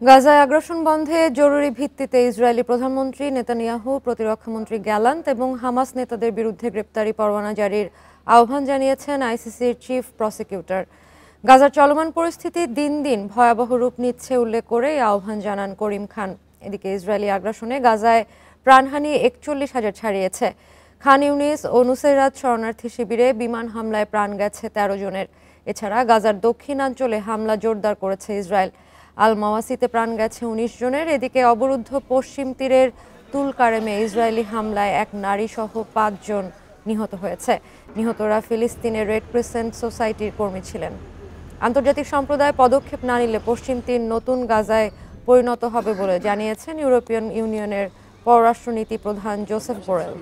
গাজায় আগ্রাসন বন্ধে জরুরি ভিত্তিতে ইসরায়েলি প্রধানমন্ত্রী নেতানিয়াহু, প্রতিরক্ষামন্ত্রী গ্যালান্ট এবং হামাস নেতাদের বিরুদ্ধে গ্রেপ্তারি পরোয়ানা জারির আহ্বান জানিয়েছেন আইসিসির চিফ প্রসিকিউটর। গাজার চলমান পরিস্থিতি দিন দিন ভয়াবহ রূপ নিচ্ছে উল্লেখ করে এই আহ্বান জানান করিম খান। এদিকে ইসরায়েলি আগ্রাসনে গাজায় প্রাণহানি ৪১,০০০ ছাড়িয়েছে। খান ইউনিস ও নুসেরাত শরণার্থী শিবিরে বিমান হামলায় প্রাণ গেছে ১৩ জনের। এছাড়া গাজার দক্ষিণাঞ্চলে হামলা জোরদার করেছে ইসরায়েল। আল মাওয়াসিতে প্রাণ গেছে ১৯ জনের। এদিকে অবরুদ্ধ পশ্চিম তীরের তুলকারেমে ইসরায়েলি হামলায় এক নারী সহ ৫ জন নিহত হয়েছে। নিহতরা ফিলিস্তিনের রেড ক্রিসেন্ট সোসাইটির কর্মী ছিলেন। আন্তর্জাতিক সম্প্রদায় পদক্ষেপ না নিলে পশ্চিম তীর নতুন গাজায় পরিণত হবে বলে জানিয়েছেন ইউরোপিয়ান ইউনিয়নের পররাষ্ট্রনীতি প্রধান জোসেফ বোরেল।